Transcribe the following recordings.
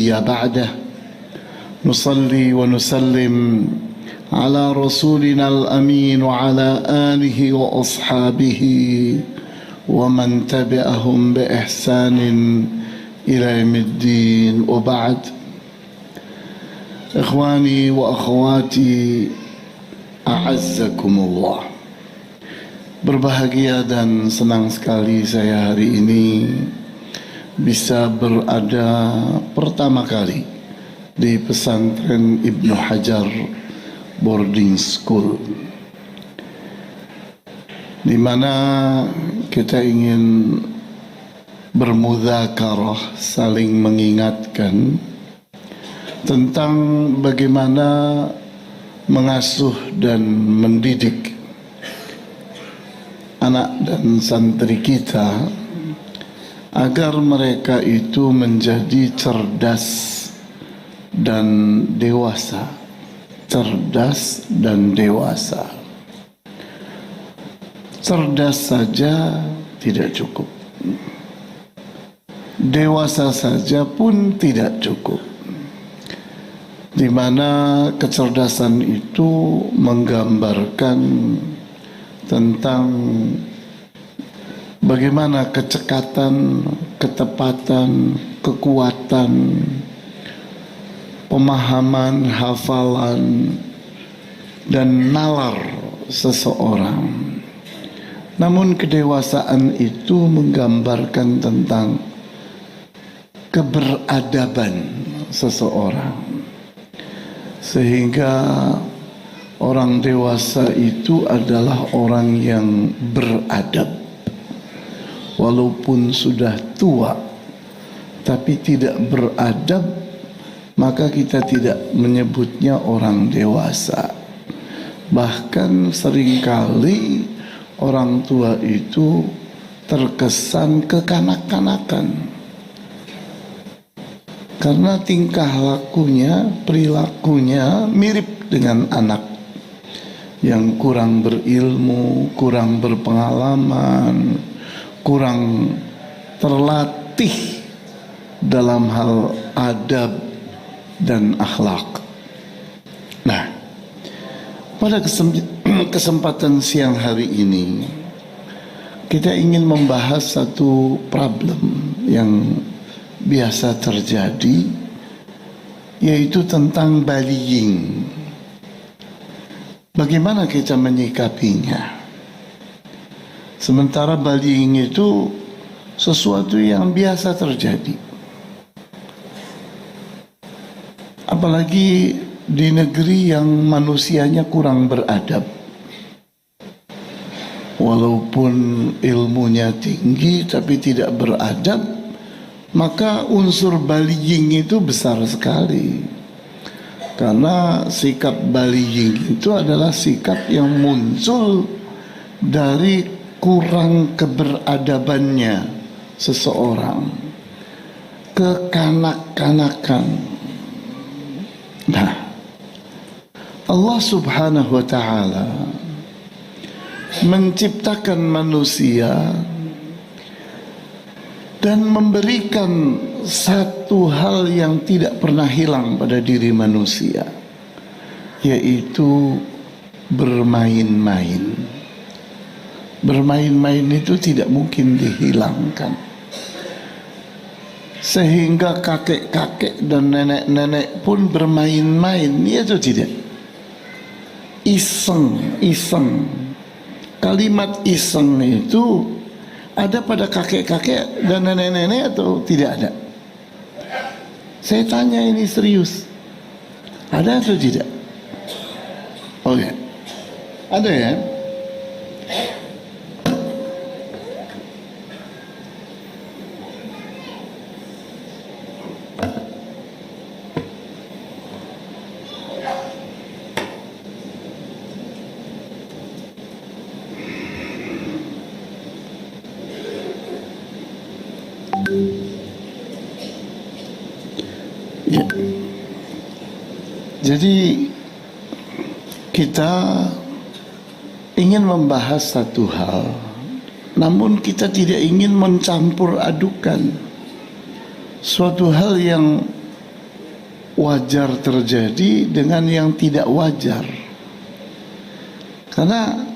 يا بعده نصلي ونسلم على رسولنا الأمين وعلى آله وأصحابه ومن تبعهم بإحسان إلى يوم الدين وبعد. إخواني وأخواتي أعزكم الله. Berbahagia dan senang sekali saya hari ini bisa berada pertama kali di pesantren Ibnu Hajar Boarding School, di mana kita ingin bermudzakarah, saling mengingatkan tentang bagaimana mengasuh dan mendidik anak dan santri kita agar mereka itu menjadi cerdas dan dewasa. Cerdas dan dewasa. Cerdas saja tidak cukup, dewasa saja pun tidak cukup, di mana kecerdasan itu menggambarkan tentang bagaimana kecekatan, ketepatan, kekuatan, pemahaman, hafalan, dan nalar seseorang. Namun kedewasaan itu menggambarkan tentang keberadaban seseorang, sehingga orang dewasa itu adalah orang yang beradab. Walaupun sudah tua tapi tidak beradab, maka kita tidak menyebutnya orang dewasa. Bahkan seringkali orang tua itu terkesan kekanak-kanakan karena tingkah lakunya, perilakunya mirip dengan anak yang kurang berilmu, kurang berpengalaman, kurang terlatih dalam hal adab dan akhlak. Nah, pada kesempatan siang hari ini kita ingin membahas satu problem yang biasa terjadi, yaitu tentang bullying. Bagaimana kita menyikapinya? Sementara bullying itu sesuatu yang biasa terjadi, apalagi di negeri yang manusianya kurang beradab. Walaupun ilmunya tinggi tapi tidak beradab, maka unsur bullying itu besar sekali. Karena sikap bullying itu adalah sikap yang muncul dari kurang keberadabannya seseorang, kekanak-kanakan. Nah, Allah Subhanahu wa ta'ala menciptakan manusia dan memberikan satu hal yang tidak pernah hilang pada diri manusia, yaitu bermain-main. Bermain-main itu tidak mungkin dihilangkan, sehingga kakek-kakek dan nenek-nenek pun bermain-main, itu tidak. Iseng. Kalimat iseng itu ada pada kakek-kakek dan nenek-nenek atau tidak ada? Saya tanya ini serius, ada atau tidak? Oke, ada ya? Ya. Jadi kita ingin membahas satu hal, namun kita tidak ingin mencampur adukan suatu hal yang wajar terjadi dengan yang tidak wajar. Karena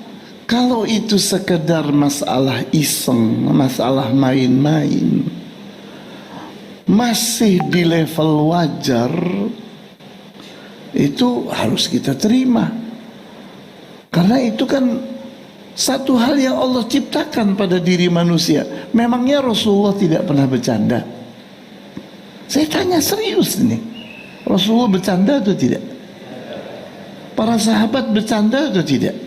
kalau itu sekedar masalah iseng, masalah main-main, masih di level wajar, itu harus kita terima. Karena itu kan satu hal yang Allah ciptakan pada diri manusia. Memangnya Rasulullah tidak pernah bercanda? Saya tanya serius ini, Rasulullah bercanda atau tidak? Para sahabat bercanda atau tidak?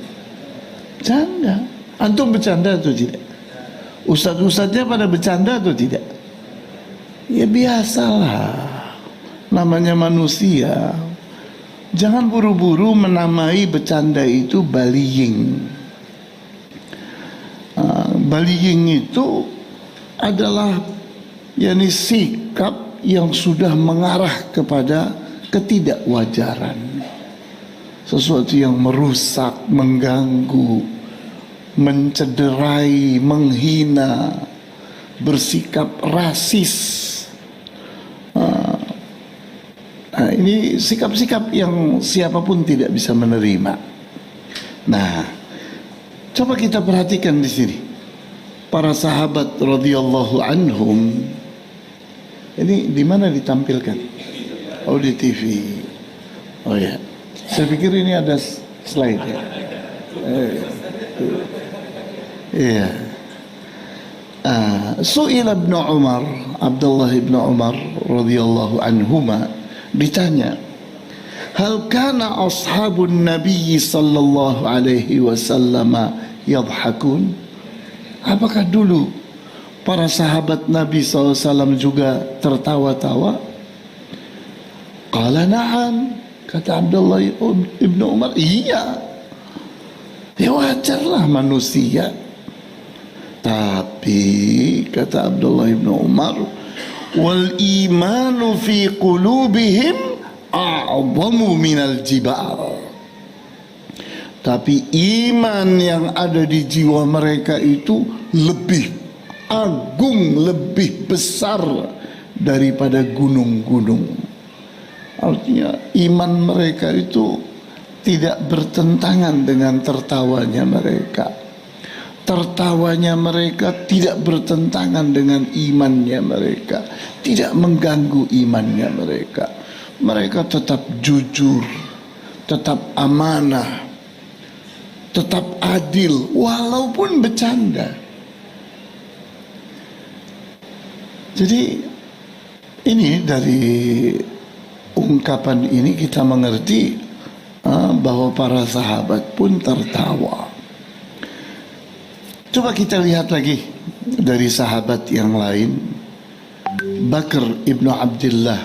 Bercanda. Antum bercanda atau tidak? Ustadz-ustadznya pada bercanda atau tidak? Ya biasalah, namanya manusia. Jangan buru-buru menamai bercanda itu bullying. Bullying itu adalah sikap yang sudah mengarah kepada ketidakwajaran. Sesuatu yang merusak, mengganggu, mencederai, menghina, bersikap rasis. Nah, ini sikap-sikap yang siapapun tidak bisa menerima. Nah, coba kita perhatikan di sini. Para sahabat radhiyallahu anhum, ini di mana ditampilkan? Oh, di TV. Oh ya, saya pikir ini ada slide ya. Iya. Su'ila ibn Umar, Abdullah ibn Umar radhiyallahu anhuma, ditanya, hal kana ashabun nabi sallallahu alaihi wasallam yadhakun? Apakah dulu para sahabat Nabi SAW juga tertawa-tawa? Qala na'am, kata Abdullah ibn Umar, iya, ya wajarlah manusia. Tapi kata Abdullah ibn Umar, wal imanu fi qulubihim a'zamu minal jibal. Tapi iman yang ada di jiwa mereka itu lebih agung, lebih besar daripada gunung-gunung. Artinya iman mereka itu tidak bertentangan dengan tertawanya mereka. Tertawanya mereka tidak bertentangan dengan imannya mereka, tidak mengganggu imannya mereka. Mereka tetap jujur, tetap amanah, tetap adil walaupun bercanda. Jadi ini dari ungkapan ini kita mengerti bahwa para sahabat pun tertawa. Coba kita lihat lagi dari sahabat yang lain, Bakr ibnu Abdullah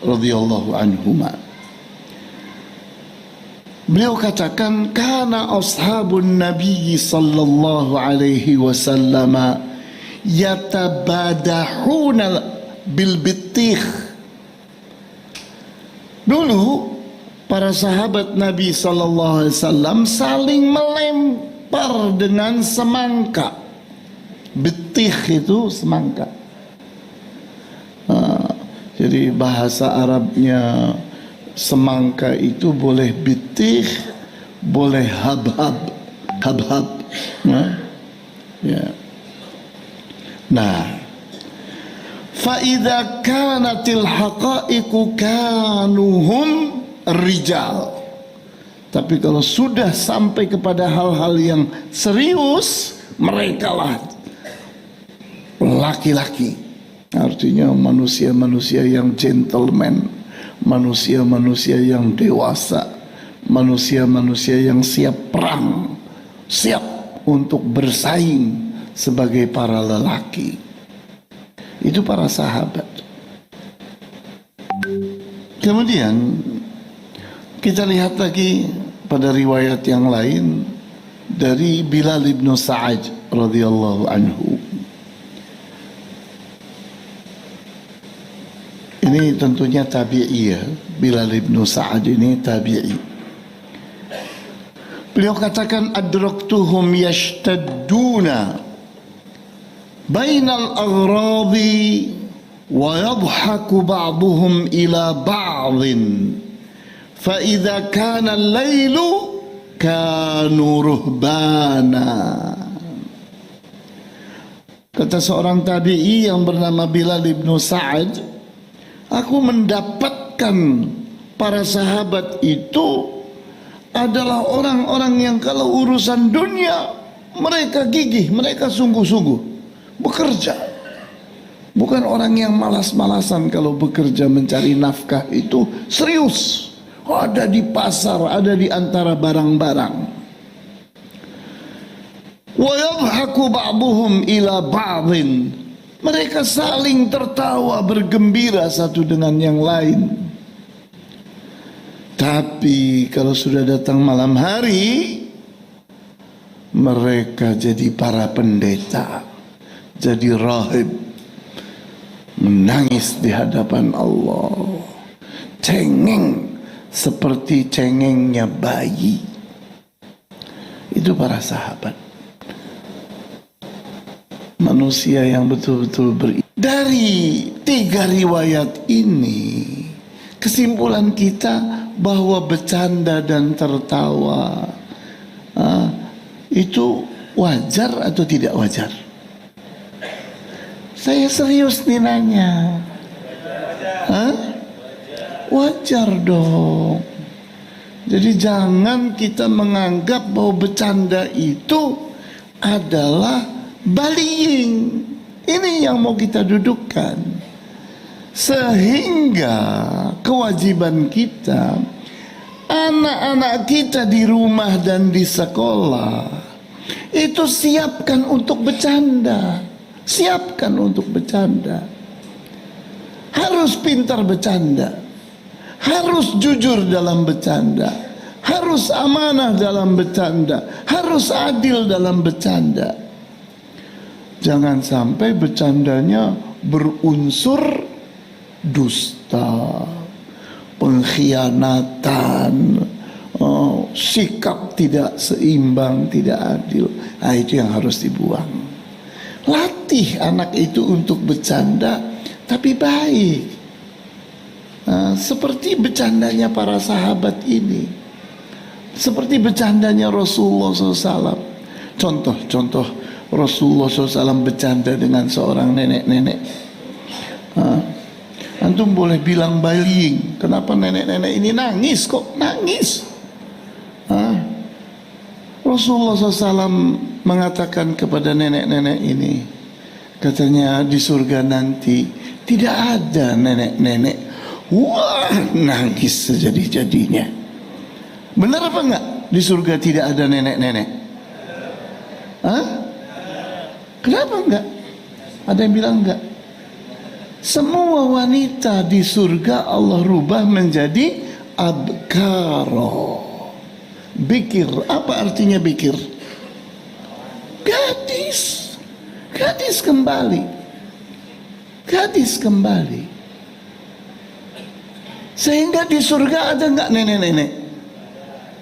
radhiyallahu anhuma. Beliau katakan, kana ashabun nabi sallallahu alaihi wasallam yatabadahuna bil bitikh. Dulu para sahabat Nabi sallallahu alaihi wasallam saling melempar dengan semangka. Bitikh itu semangka. Jadi bahasa Arabnya semangka itu boleh bitikh, boleh habhab. Ya. Nah, فَإِذَا كَانَتِ الْحَقَائِقُ كَانُهُمْ rijal. Tapi kalau sudah sampai kepada hal-hal yang serius, mereka lah laki-laki. Artinya manusia-manusia yang gentleman, manusia-manusia yang dewasa, manusia-manusia yang siap perang, siap untuk bersaing sebagai para lelaki. Itu para sahabat. Kemudian kita lihat lagi pada riwayat yang lain dari Bilal bin Sa'ad radhiyallahu anhu. Ini tentunya tabi'i ya. Bilal bin Sa'ad ini tabi'i. Beliau katakan, adraktuhum yashtadduna bainal aghradi wa yadhaku ba'duhum ila ba'dhin fa idza kana al-lailu kanu ruhbana. Kata seorang tabi'i yang bernama Bilal bin Sa'ad, aku mendapatkan para sahabat itu adalah orang-orang yang kalau urusan dunia mereka gigih, mereka sungguh-sungguh bekerja. Bukan orang yang malas-malasan kalau bekerja mencari nafkah, itu serius. Ada di pasar, ada di antara barang-barang. Wa yadhaku ba'duhum ila ba'dhin. Mereka saling tertawa bergembira satu dengan yang lain. Tapi kalau sudah datang malam hari, mereka jadi para pendeta, jadi rahib, menangis di hadapan Allah, cengeng seperti cengengnya bayi. Itu para sahabat, manusia yang betul-betul Dari 3 riwayat ini, kesimpulan kita bahwa bercanda dan tertawa itu wajar atau tidak wajar? Saya serius nih nanya. Wajar dong. Jadi jangan kita menganggap bahwa bercanda itu adalah bullying. Ini yang mau kita dudukkan. Sehingga kewajiban kita, anak-anak kita di rumah dan di sekolah itu siapkan untuk bercanda. Siapkan untuk bercanda. Harus pintar bercanda, harus jujur dalam bercanda, harus amanah dalam bercanda, harus adil dalam bercanda. Jangan sampai bercandanya berunsur dusta, pengkhianatan, sikap tidak seimbang, tidak adil. Itu yang harus dibuang. Latih anak itu untuk bercanda, tapi baik. Seperti bercandanya para sahabat ini, seperti bercandanya Rasulullah SAW. Contoh Rasulullah SAW bercanda dengan seorang nenek-nenek. Antum boleh bilang bullying. Kenapa nenek-nenek ini nangis? Kok nangis? Rasulullah SAW mengatakan kepada nenek-nenek ini, katanya di surga nanti tidak ada nenek-nenek wah nangis sejadi-jadinya. Benar apa enggak? Di surga tidak ada nenek-nenek? Kenapa enggak? Ada yang bilang enggak. Semua wanita di surga Allah rubah menjadi abkaro, bikir. Apa artinya bikir? Gadis. Gadis kembali. Gadis kembali. Sehingga di surga ada enggak nenek-nenek?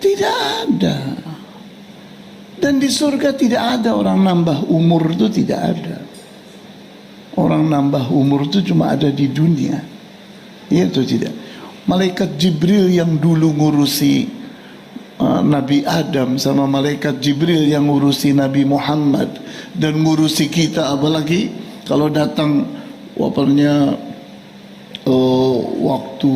Tidak ada. Dan di surga tidak ada orang nambah umur, itu tidak ada. Orang nambah umur itu cuma ada di dunia. Iya atau tidak? Malaikat Jibril yang dulu ngurusi Nabi Adam, sama malaikat Jibril yang ngurusi Nabi Muhammad dan ngurusi kita, apalagi kalau datang waktu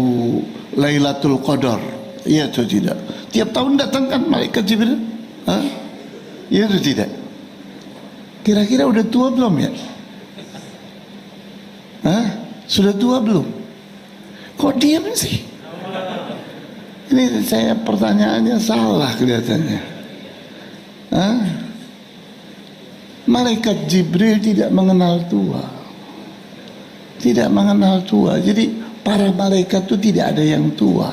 Lailatul Qadar. Iya atau tidak? Tiap tahun datang kan malaikat Jibril? Iya atau tidak? Kira-kira udah tua belum ya? Sudah tua belum? Kok diam sih? Ini saya pertanyaannya salah kelihatannya. Malaikat Jibril tidak mengenal tua. Tidak mengenal tua. Jadi para malaikat itu tidak ada yang tua.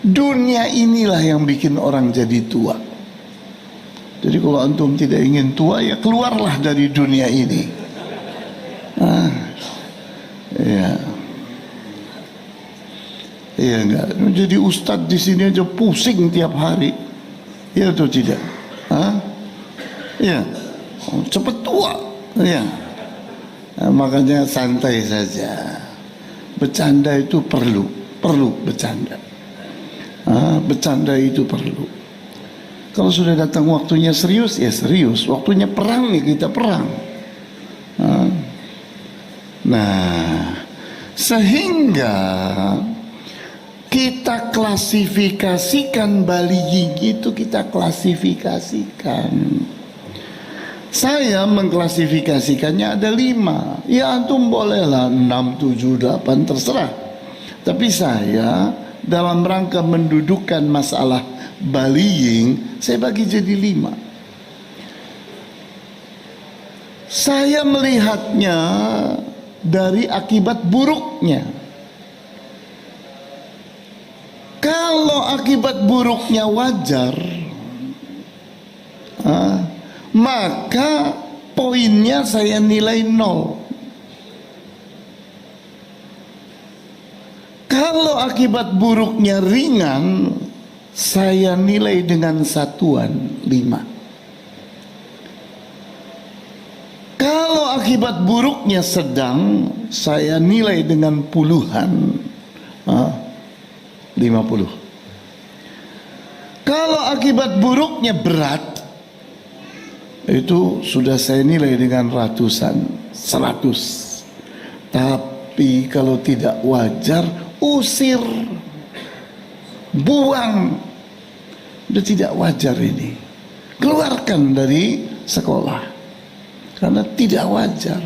Dunia inilah yang bikin orang jadi tua. Jadi kalau antum tidak ingin tua, ya keluarlah dari dunia ini. Iya. Iya enggak. Jadi ustadz di sini aja pusing tiap hari. Iya atau tidak? Iya. Cepat tua. Iya. Makanya santai saja. Bercanda itu perlu bercanda. Bercanda itu perlu. Kalau sudah datang waktunya serius, ya serius. Waktunya perang, ya kita perang. Nah, sehingga kita klasifikasikan bullying itu, kita klasifikasikan. Saya mengklasifikasikannya ada 5. Ya antum bolehlah 6, 7, 8 terserah. Tapi saya dalam rangka mendudukkan masalah bullying, saya bagi jadi 5. Saya melihatnya dari akibat buruknya. Kalau akibat buruknya wajar, maka poinnya saya nilai 0. Kalau akibat buruknya ringan, saya nilai dengan satuan 5. Kalau akibat buruknya sedang, saya nilai dengan puluhan, 50. Kalau akibat buruknya berat, itu sudah saya nilai dengan ratusan, 100. Tapi kalau tidak wajar, usir, buang. Sudah tidak wajar ini, keluarkan dari sekolah, karena tidak wajar.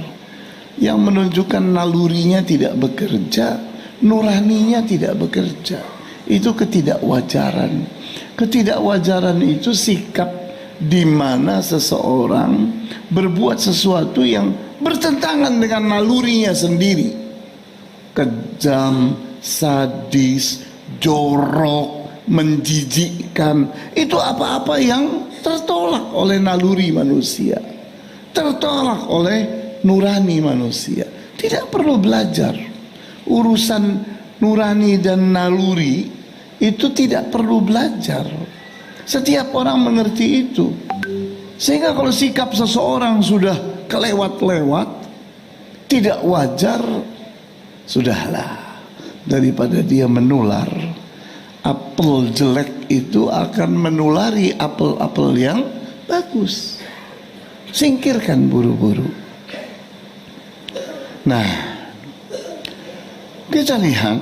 Yang menunjukkan nalurinya tidak bekerja, nuraninya tidak bekerja, itu ketidakwajaran. Ketidakwajaran itu sikap di mana seseorang berbuat sesuatu yang bertentangan dengan nalurinya sendiri. Kejam, sadis, jorok, menjijikkan, itu apa-apa yang tertolak oleh naluri manusia, tertolak oleh nurani manusia. Tidak perlu belajar urusan nurani dan naluri, itu tidak perlu belajar. Setiap orang mengerti itu. Sehingga kalau sikap seseorang sudah kelewat-lewat, tidak wajar, sudahlah, daripada dia menular. Apel jelek itu akan menulari apel-apel yang bagus. Singkirkan buru-buru. Nah, kita lihat,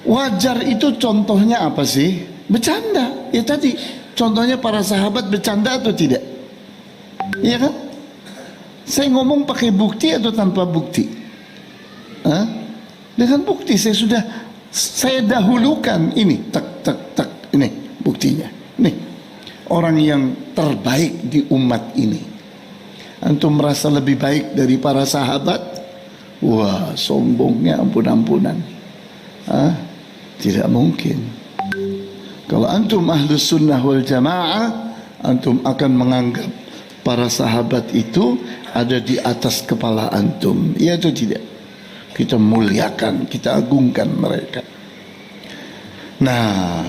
wajar itu contohnya apa sih? Bercanda. Ya tadi contohnya para sahabat bercanda atau tidak? Iya kan? Saya ngomong pakai bukti atau tanpa bukti? Dengan bukti. Saya dahulukan ini, tak, ini buktinya. Nih, orang yang terbaik di umat ini. Antum merasa lebih baik dari para sahabat? Wah, sombongnya ampun-ampunan. Tidak mungkin. Kalau antum ahlus sunnah wal jamaah, antum akan menganggap para sahabat itu ada di atas kepala antum. Iya atau tidak? Kita muliakan, kita agungkan mereka. Nah,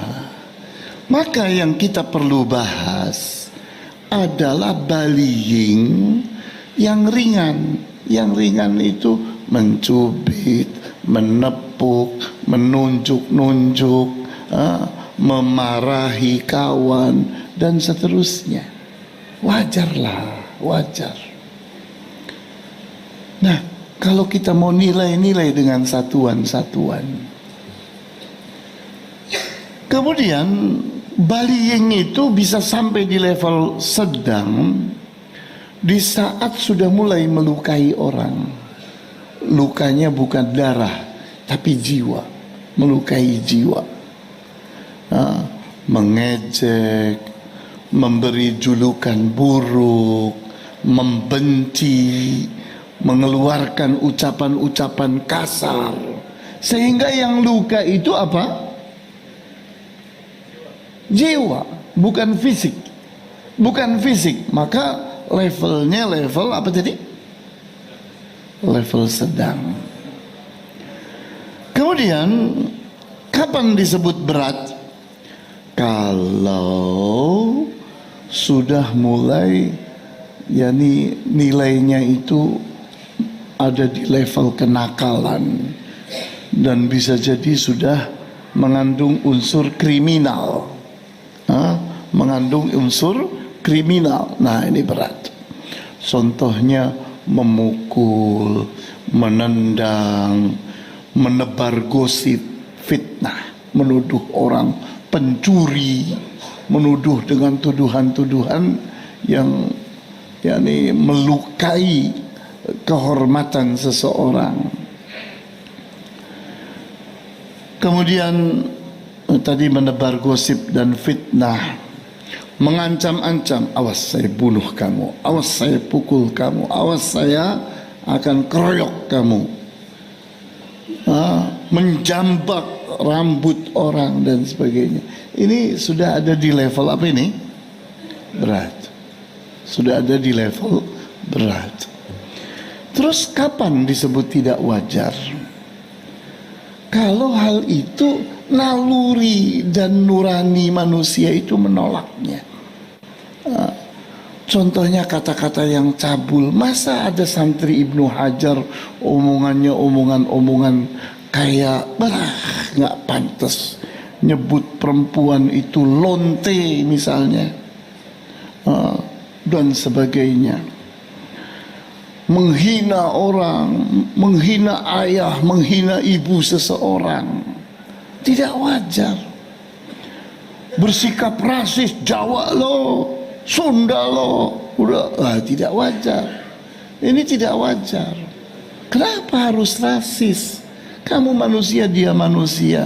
maka yang kita perlu bahas adalah bullying yang ringan. Yang ringan itu mencubit, menepuk, menunjuk-nunjuk, memarahi kawan, dan seterusnya. Wajarlah, wajar. Nah, kalau kita mau nilai-nilai dengan satuan-satuan, kemudian bullying itu bisa sampai di level sedang di saat sudah mulai melukai orang. Lukanya bukan darah, tapi jiwa, melukai jiwa. Mengejek, memberi julukan buruk, membenci, mengeluarkan ucapan-ucapan kasar, sehingga yang luka itu apa? Jiwa, bukan fisik. Bukan fisik. Maka levelnya level apa tadi? Level sedang. Kemudian kapan disebut berat? Kalau sudah mulai, yakni nilainya itu ada di level kenakalan, dan bisa jadi sudah mengandung unsur kriminal. Mengandung unsur kriminal. Nah, ini berat. Contohnya memukul, menendang, menebar gosip, fitnah, menuduh orang pencuri, menuduh dengan tuduhan-tuduhan yang melukai kehormatan seseorang. Kemudian tadi menebar gosip dan fitnah, mengancam-ancam, awas saya bunuh kamu, awas saya pukul kamu, awas saya akan keroyok kamu, menjambak rambut orang dan sebagainya. Ini sudah ada di level apa ini? Berat. Sudah ada di level berat. Terus kapan disebut tidak wajar? Kalau hal itu naluri dan nurani manusia itu menolaknya. Contohnya kata-kata yang cabul. Masa ada santri Ibnu Hajar omongannya omongan-omongan kayak nggak pantas, nyebut perempuan itu lonte misalnya, dan sebagainya, menghina orang, menghina ayah, menghina ibu seseorang, tidak wajar. Bersikap rasis, Jawa lo, Sunda lo, udah tidak wajar. Ini tidak wajar. Kenapa harus rasis? Kamu manusia, dia manusia.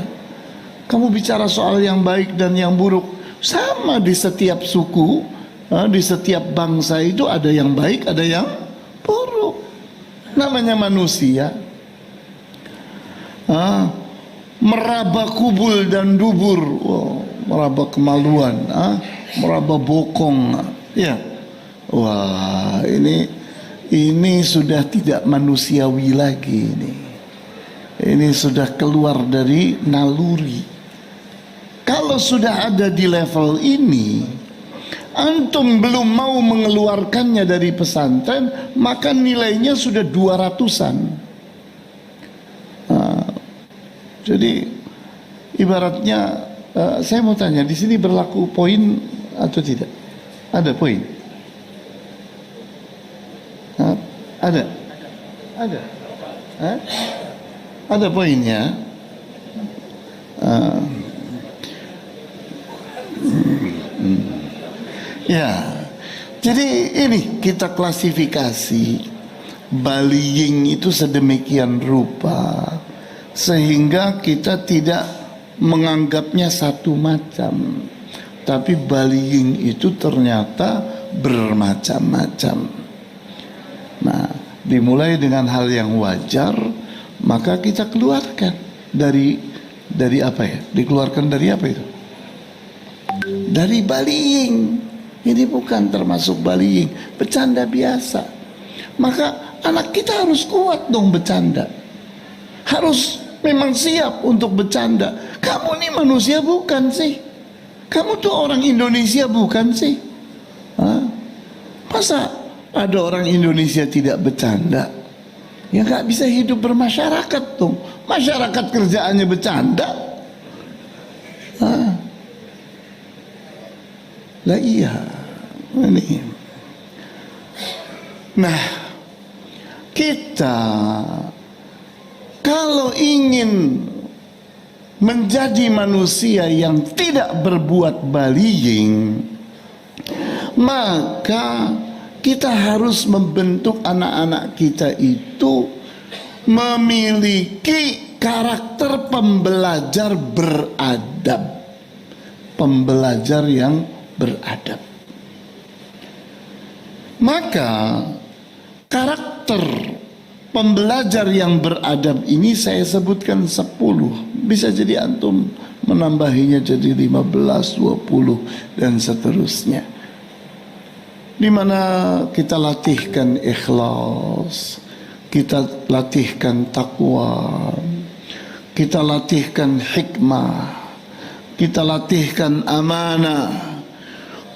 Kamu bicara soal yang baik dan yang buruk, sama di setiap suku, di setiap bangsa itu ada yang baik, ada yang buruk. Namanya manusia. Meraba kubul dan dubur, meraba kemaluan, meraba bokong, ya. Wah, ini sudah tidak manusiawi lagi ini. Ini sudah keluar dari naluri. Kalau sudah ada di level ini, antum belum mau mengeluarkannya dari pesantren, maka nilainya sudah 200-an. Jadi ibaratnya, saya mau tanya, di sini berlaku poin atau tidak? Ada poin? Ada? Ada? Ada poinnya. Ya, jadi ini kita klasifikasi bullying itu sedemikian rupa sehingga kita tidak menganggapnya satu macam, tapi bullying itu ternyata bermacam-macam. Nah, dimulai dengan hal yang wajar, maka kita keluarkan dari apa ya? Dikeluarkan dari apa itu? Dari bullying. Ini bukan termasuk bullying, bercanda biasa. Maka anak kita harus kuat dong bercanda. Harus memang siap untuk bercanda. Kamu nih manusia bukan sih? Kamu tuh orang Indonesia bukan sih? Masa ada orang Indonesia tidak bercanda? Ya gak bisa hidup bermasyarakat dong. Masyarakat kerjaannya bercanda. Lah iya. Ini. Nah, kita kalau ingin menjadi manusia yang tidak berbuat bullying, maka kita harus membentuk anak-anak kita itu memiliki karakter pembelajar beradab, pembelajar yang beradab. Maka karakter pembelajar yang beradab ini saya sebutkan 10. Bisa jadi antum menambahinya jadi 15, 20 dan seterusnya. Di mana kita latihkan ikhlas, kita latihkan takwa, kita latihkan hikmah, kita latihkan amanah,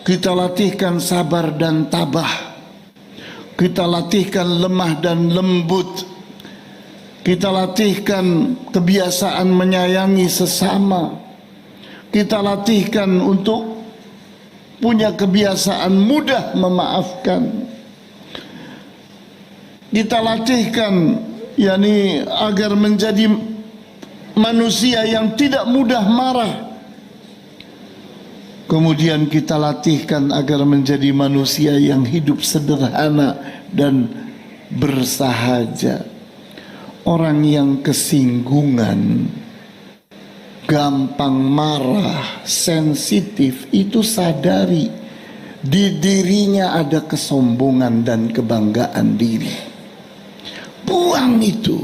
kita latihkan sabar dan tabah, kita latihkan lemah dan lembut, Kita latihkan kebiasaan menyayangi sesama. Kita latihkan untuk punya kebiasaan mudah memaafkan. Kita latihkan agar menjadi manusia yang tidak mudah marah. Kemudian kita latihkan agar menjadi manusia yang hidup sederhana dan bersahaja. Orang yang kesinggungan, gampang marah, sensitif, itu sadari di dirinya ada kesombongan dan kebanggaan diri. Buang itu.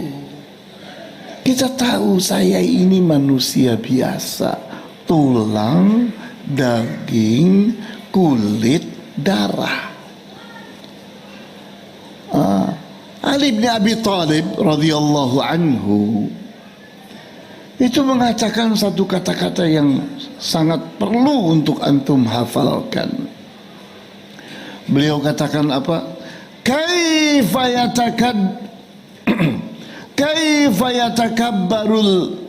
Kita tahu saya ini manusia biasa, tulang, daging, kulit, darah. Ali bin Abi Thalib radhiyallahu anhu itu mengatakan satu kata-kata yang sangat perlu untuk antum hafalkan. Beliau katakan apa? Kaifa yatakabbarul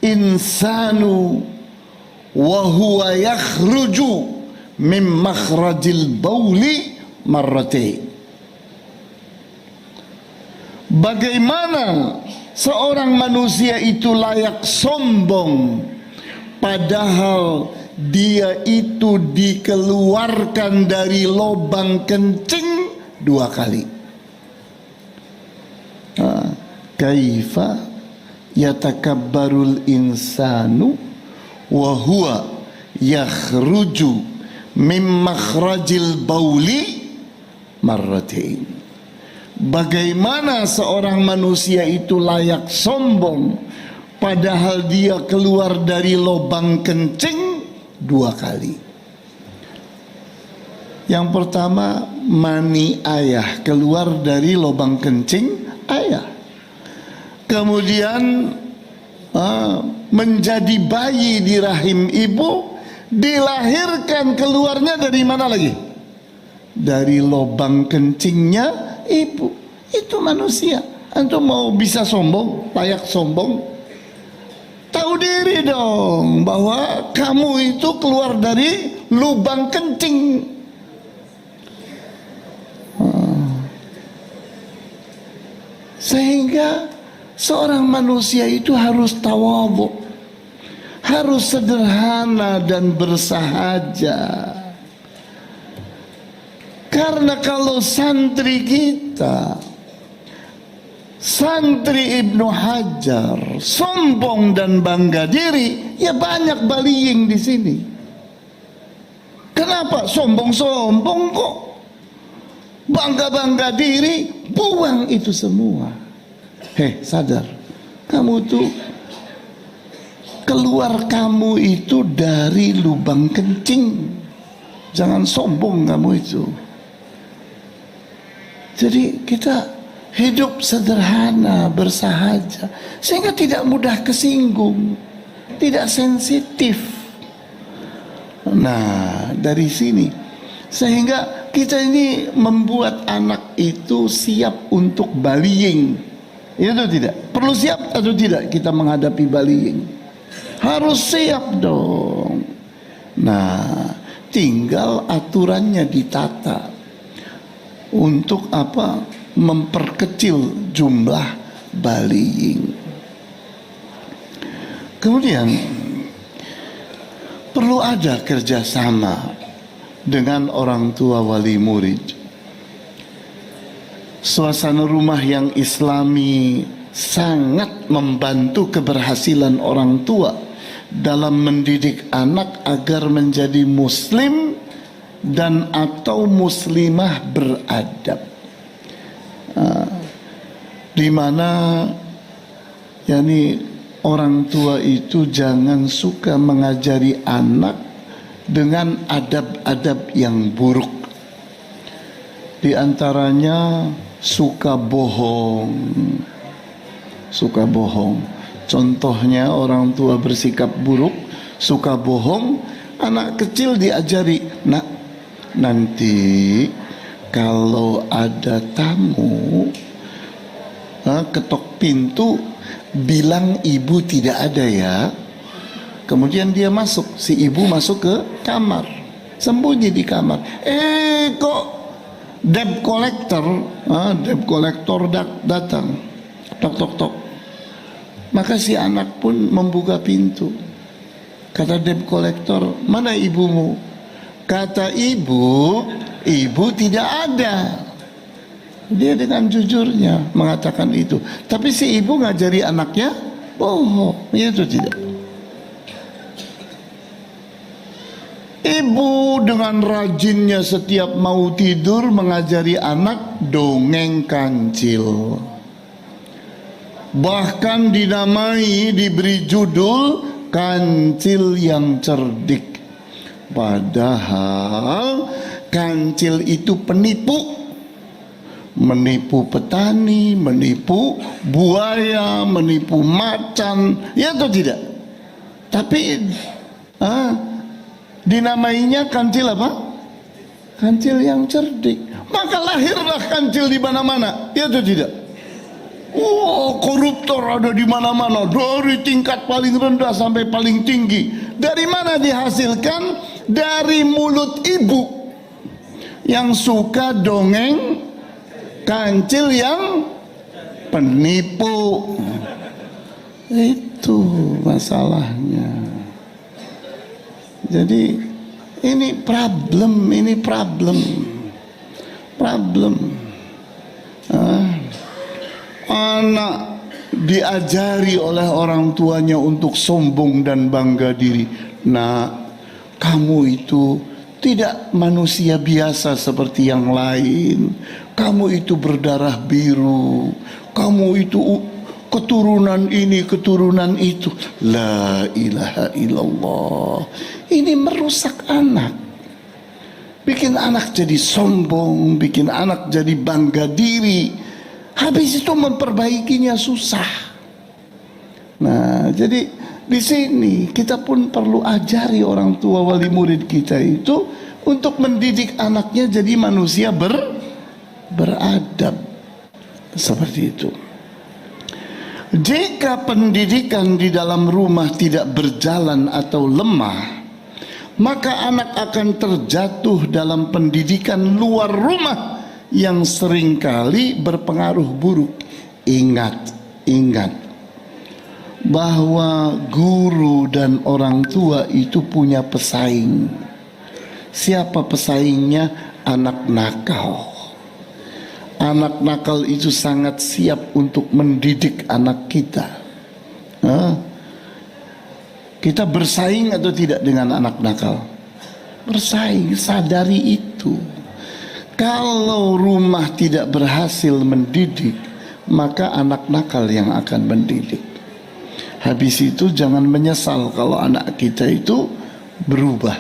insanu wa huwa yakhruju min makhrajil bauli marratain. Bagaimana seorang manusia itu layak sombong padahal dia itu dikeluarkan dari lubang kencing 2 kali. Kaifa yatakabbarul insanu wa huwa yakhruju min makhrajil bauli marratain. Bagaimana seorang manusia itu layak sombong padahal dia keluar dari lubang kencing 2 kali. Yang pertama, mani ayah keluar dari lubang kencing ayah. Kemudian menjadi bayi di rahim ibu, dilahirkan, keluarnya dari mana lagi? Dari lubang kencingnya ibu. Itu manusia. Antum mau bisa sombong, layak sombong? Tahu diri dong bahwa kamu itu keluar dari lubang kencing. Sehingga seorang manusia itu harus tawadhu, harus sederhana dan bersahaja. Karena kalau santri kita, santri Ibnu Hajar, sombong dan bangga diri, ya banyak bullying di sini. Kenapa sombong-sombong kok? Bangga-bangga diri, buang itu semua. Sadar, kamu tuh keluar kamu itu dari lubang kencing. Jangan sombong kamu itu. Jadi kita hidup sederhana, bersahaja, sehingga tidak mudah kesinggung, tidak sensitif. Nah, dari sini sehingga kita ini membuat anak itu siap untuk bullying. Itu tidak? Perlu siap atau tidak kita menghadapi bullying? Harus siap dong. Nah, tinggal aturannya ditata. Untuk apa? Memperkecil jumlah bullying. Kemudian perlu ada kerjasama dengan orang tua wali murid. Suasana rumah yang islami sangat membantu keberhasilan orang tua dalam mendidik anak agar menjadi muslim dan atau muslimah beradab. Di mana orang tua itu jangan suka mengajari anak dengan adab-adab yang buruk. Di antaranya suka bohong. Contohnya orang tua bersikap buruk, suka bohong, anak kecil diajari, "Nak, nanti kalau ada tamu ketok pintu, bilang ibu tidak ada ya. Kemudian dia masuk, si ibu masuk ke kamar, sembunyi di kamar. Kok debt collector datang, tok tok tok. Maka si anak pun membuka pintu. Kata debt collector, mana ibumu? Kata ibu tidak ada. Dia dengan jujurnya mengatakan itu. Tapi si ibu ngajari anaknya bohong, itu tidak. Ibu dengan rajinnya setiap mau tidur mengajari anak dongeng kancil. Bahkan dinamai, diberi judul kancil yang cerdik. Padahal kancil itu penipu. Menipu petani, menipu buaya, menipu macan, ya atau tidak? Tapi dinamainya kancil apa? Kancil yang cerdik. Maka lahirlah kancil di mana-mana, ya atau tidak? Koruptor ada di mana-mana, dari tingkat paling rendah sampai paling tinggi. Dari mana dihasilkan? Dari mulut ibu yang suka dongeng kancil yang penipu. Itu masalahnya. Jadi ini problem. Anak diajari oleh orang tuanya untuk sombong dan bangga diri. Nah, kamu itu tidak manusia biasa seperti yang lain. Kamu itu berdarah biru. Kamu itu keturunan ini, keturunan itu. La ilaha illallah. Ini merusak anak. Bikin anak jadi sombong, bikin anak jadi bangga diri. Habis itu memperbaikinya susah. Nah, jadi di sini kita pun perlu ajari orang tua, wali murid kita itu untuk mendidik anaknya jadi manusia beradab. Seperti itu. Jika pendidikan di dalam rumah tidak berjalan atau lemah, maka anak akan terjatuh dalam pendidikan luar rumah yang seringkali berpengaruh buruk. Ingat bahwa guru dan orang tua itu punya pesaing. Siapa pesaingnya? Anak nakal. Anak nakal itu sangat siap untuk mendidik anak kita. Kita bersaing atau tidak dengan anak nakal? Bersaing, sadari itu. Kalau rumah tidak berhasil mendidik, maka anak nakal yang akan mendidik. Habis itu jangan menyesal kalau anak kita itu berubah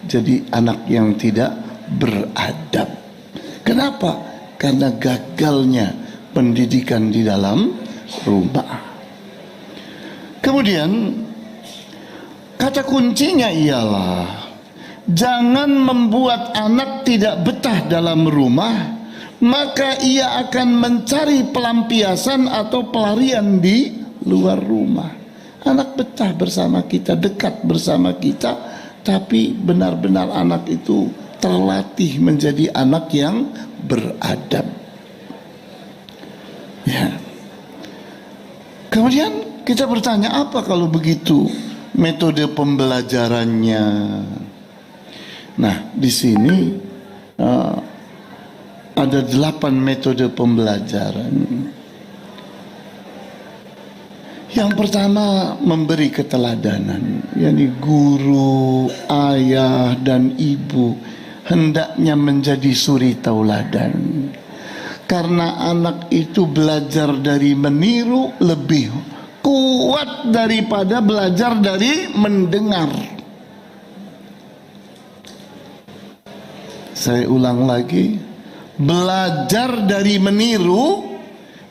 jadi anak yang tidak beradab. Kenapa? Karena gagalnya pendidikan di dalam rumah. Kemudian kata kuncinya ialah jangan membuat anak tidak betah dalam rumah, maka ia akan mencari pelampiasan atau pelarian di luar rumah. Anak betah bersama kita, dekat bersama kita, tapi benar-benar anak itu terlatih menjadi anak yang beradab. Ya. Kemudian kita bertanya, apa kalau begitu metode pembelajarannya? Nah, di sini ada 8 metode pembelajaran. Yang pertama, memberi keteladanan. Yani guru, ayah, dan ibu hendaknya menjadi suri tauladan. Karena anak itu belajar dari meniru lebih kuat daripada belajar dari mendengar. Saya ulang lagi, belajar dari meniru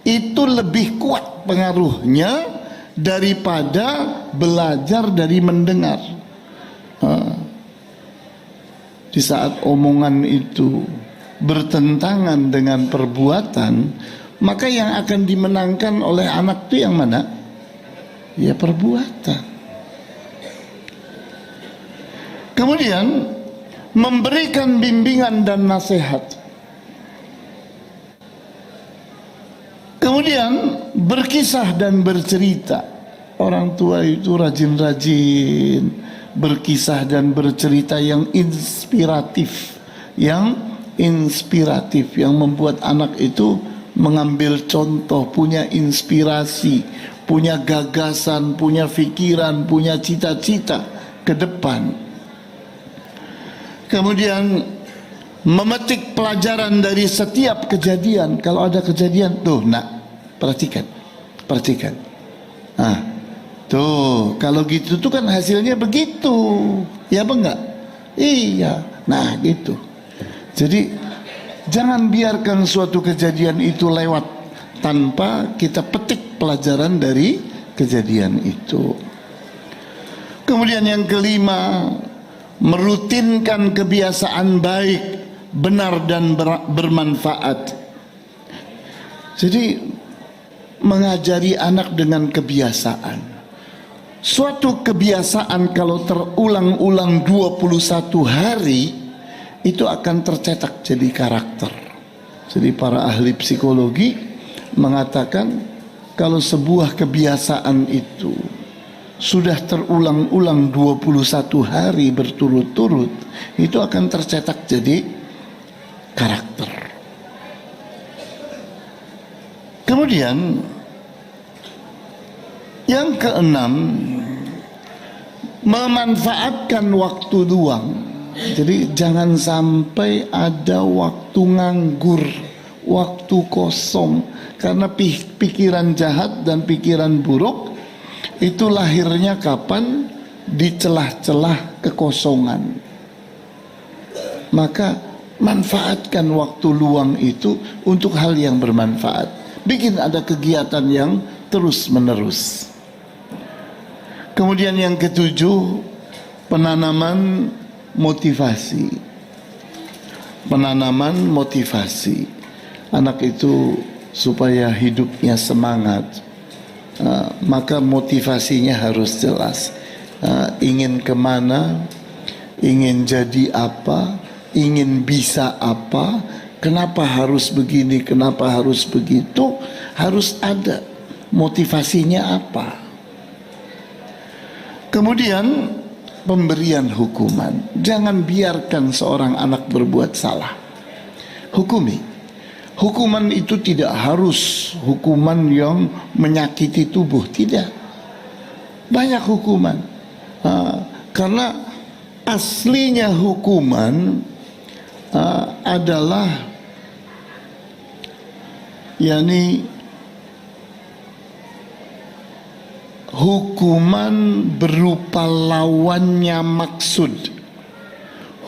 itu lebih kuat pengaruhnya daripada belajar dari mendengar. Di saat omongan itu bertentangan dengan perbuatan, maka yang akan dimenangkan oleh anak itu yang mana? Ya perbuatan. Kemudian memberikan bimbingan dan nasihat. Kemudian berkisah dan bercerita. Orang tua itu rajin-rajin berkisah dan bercerita yang inspiratif, yang membuat anak itu mengambil contoh, punya inspirasi, punya gagasan, punya pikiran, punya cita-cita ke depan. Kemudian memetik pelajaran dari setiap kejadian. Kalau ada kejadian, tuh nak, perhatikan. Tuh, kalau gitu tuh kan hasilnya begitu. Ya apa enggak? Iya. Nah gitu. Jadi jangan biarkan suatu kejadian itu lewat tanpa kita petik pelajaran dari kejadian itu. Kemudian yang kelima, merutinkan kebiasaan baik, benar dan bermanfaat. Jadi mengajari anak dengan kebiasaan. Suatu kebiasaan kalau terulang-ulang 21 hari itu akan tercetak jadi karakter. Jadi para ahli psikologi mengatakan kalau sebuah kebiasaan itu sudah terulang-ulang 21 hari berturut-turut, itu akan tercetak jadi karakter. Kemudian yang keenam, memanfaatkan waktu luang. Jadi jangan sampai ada waktu nganggur, waktu kosong, karena pikiran jahat dan pikiran buruk itu lahirnya kapan? Di celah-celah kekosongan. Maka manfaatkan waktu luang itu untuk hal yang bermanfaat. Bikin ada kegiatan yang terus-menerus. Kemudian yang ketujuh, penanaman motivasi. Penanaman motivasi. Anak itu supaya hidupnya semangat, maka motivasinya harus jelas. Ingin kemana, ingin jadi apa, ingin bisa apa, kenapa harus begini, kenapa harus begitu, harus ada motivasinya apa. Kemudian pemberian hukuman. Jangan biarkan seorang anak berbuat salah. Hukumi. Hukuman itu tidak harus hukuman yang menyakiti tubuh, tidak. Banyak hukuman. Karena aslinya hukuman adalah yakni hukuman berupa lawannya maksud.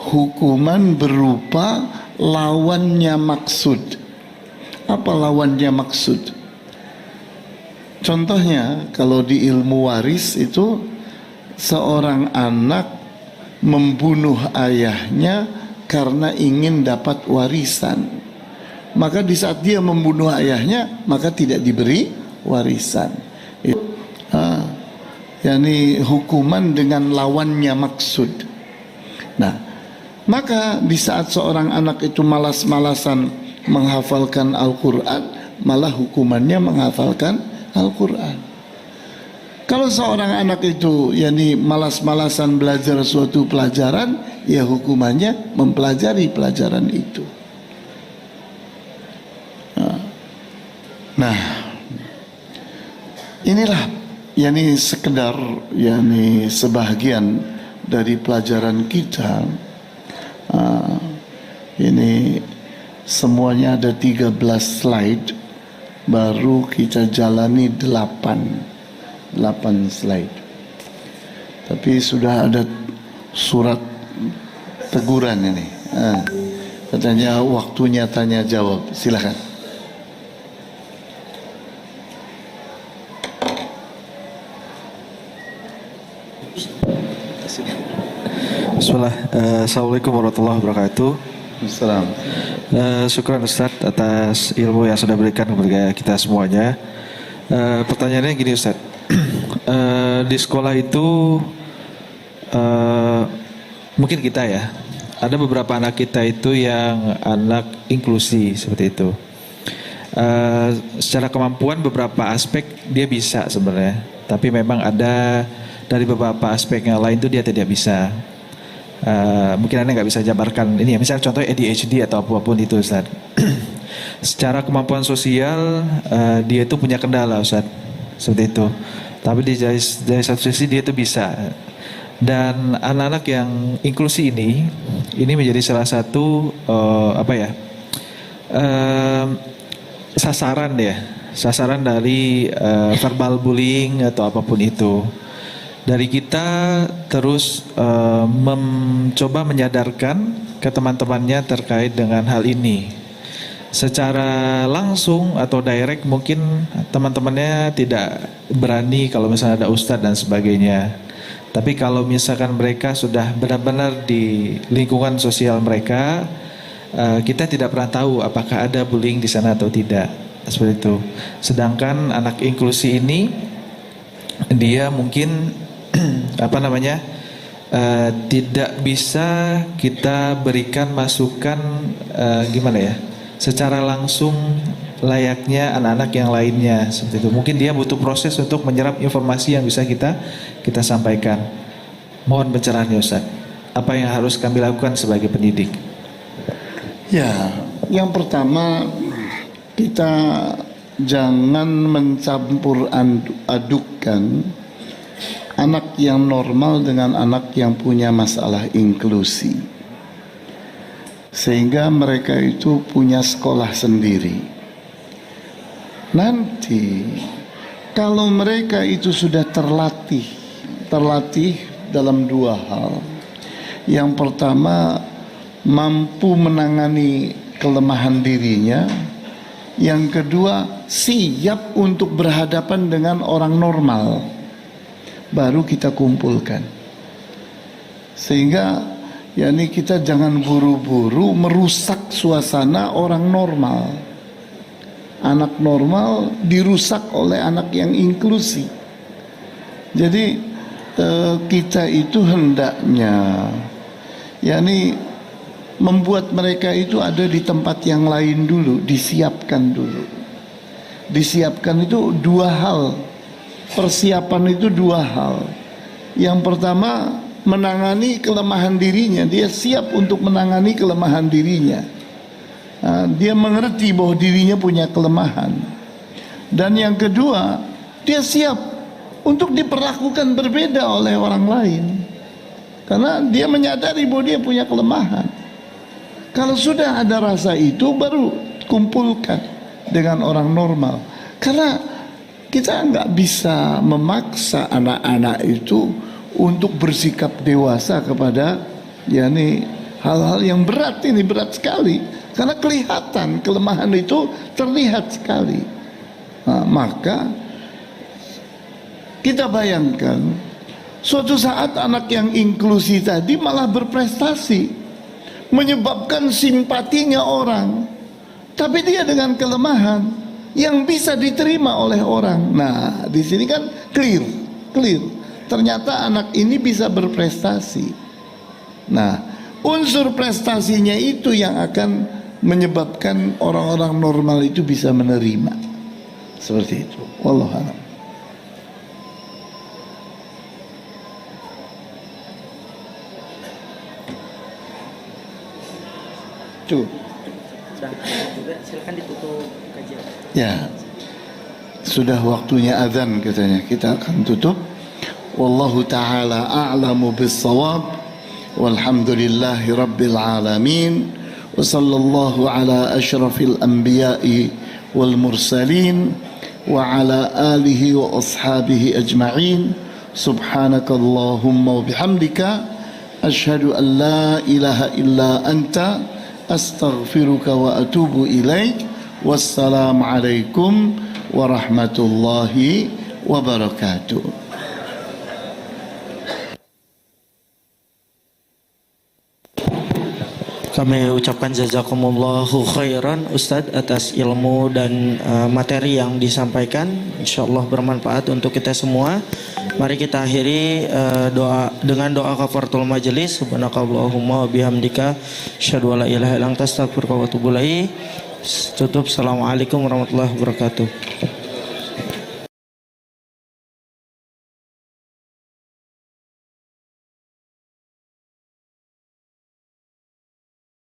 Hukuman berupa lawannya maksud. Apa lawannya maksud? Contohnya kalau di ilmu waris itu seorang anak membunuh ayahnya karena ingin dapat warisan. Maka di saat dia membunuh ayahnya, maka tidak diberi warisan. yakni hukuman dengan lawannya maksud. Nah, maka di saat seorang anak itu malas-malasan menghafalkan Al-Quran, malah hukumannya menghafalkan Al-Quran. Kalau seorang anak itu yakni malas-malasan belajar suatu pelajaran, ya hukumannya mempelajari pelajaran itu. Nah, inilah yakni sekedar yakni sebahagian dari pelajaran kita. Ini semuanya ada 13 slide, baru kita jalani 8 slide. Tapi sudah ada surat teguran ini. Katanya waktunya tanya jawab. Silakan. Bismillah. Assalamualaikum warahmatullahi wabarakatuh. Assalam. Syukran Ustadz atas ilmu yang sudah berikan kepada kita semuanya. Pertanyaannya gini Ustadz, di sekolah itu mungkin kita ya, ada beberapa anak kita itu yang anak inklusi seperti itu. Secara kemampuan beberapa aspek dia bisa sebenarnya, tapi memang ada dari beberapa aspek yang lain itu dia tidak bisa. Mungkin Anda nggak bisa jabarkan ini ya, misalnya contohnya ADHD atau apapun itu Ustaz. Secara kemampuan sosial dia itu punya kendala Ustaz, seperti itu. Tapi dari satu sisi dia itu bisa. Dan anak-anak yang inklusi ini menjadi salah satu sasaran dari verbal bullying atau apapun itu. Dari kita terus mencoba menyadarkan ke teman-temannya terkait dengan hal ini. Secara langsung atau direct mungkin teman-temannya tidak berani kalau misalnya ada ustadz dan sebagainya. Tapi kalau misalkan mereka sudah benar-benar di lingkungan sosial mereka, kita tidak pernah tahu apakah ada bullying di sana atau tidak. Seperti itu. Sedangkan anak inklusi ini dia mungkin tidak bisa kita berikan masukan secara langsung layaknya anak-anak yang lainnya seperti itu. Mungkin dia butuh proses untuk menyerap informasi yang bisa kita sampaikan. Mohon pencerahannya Ustaz. Apa yang harus kami lakukan sebagai pendidik? Ya, yang pertama kita jangan mencampur adukkan anak yang normal dengan anak yang punya masalah inklusi, sehingga mereka itu punya sekolah sendiri. Nanti kalau mereka itu sudah terlatih dalam dua hal. Yang pertama, mampu menangani kelemahan dirinya. Yang kedua, siap untuk berhadapan dengan orang normal. Baru kita kumpulkan. Sehingga kita jangan buru-buru merusak suasana orang normal. Anak normal dirusak oleh anak yang inklusi. Jadi kita itu hendaknya membuat mereka itu ada di tempat yang lain dulu, disiapkan dulu. Disiapkan itu dua hal. Persiapan itu dua hal. Yang pertama, menangani kelemahan dirinya. Dia siap untuk menangani kelemahan dirinya. Dia mengerti bahwa dirinya punya kelemahan. Dan yang kedua, dia siap untuk diperlakukan berbeda oleh orang lain. Karena dia menyadari bahwa dia punya kelemahan. Kalau sudah ada rasa itu, baru kumpulkan dengan orang normal. Karena kita nggak bisa memaksa anak-anak itu untuk bersikap dewasa kepada hal-hal yang berat. Ini berat sekali karena kelihatan kelemahan itu terlihat sekali. Maka kita bayangkan suatu saat anak yang inklusi tadi malah berprestasi, menyebabkan simpatinya orang, tapi dia dengan kelemahan yang bisa diterima oleh orang. Nah, di sini kan clear. Ternyata anak ini bisa berprestasi. Nah, unsur prestasinya itu yang akan menyebabkan orang-orang normal itu bisa menerima. Seperti itu. Wallahu a'lam. Tuh. Silakan ditutup kajian. Ya, sudah waktunya azan katanya. Kita akan tutup. Wallahu ta'ala a'lamu bis-shawab. Walhamdulillahi rabbil alamin. Wa sallallahu ala asyrafil anbiya'i wal mursalin wa ala alihi wa ashabihi ajma'in. Subhanakallahumma wa bihamdika asyhadu an la ilaha illa anta astaghfiruka wa atubu ilaik. Wassalamualaikum warahmatullahi wabarakatuh. Kami ucapkan jazakumullahu khairan Ustadz atas ilmu dan materi yang disampaikan. Insyaallah bermanfaat untuk kita semua. Mari kita akhiri doa dengan doa kafaratul majelis. Subhanakallahumma wa bihamdika asyhadu an la ilaha illa anta astaghfiruka wa atubu ilaik. Tutup. Assalamualaikum warahmatullahi wabarakatuh.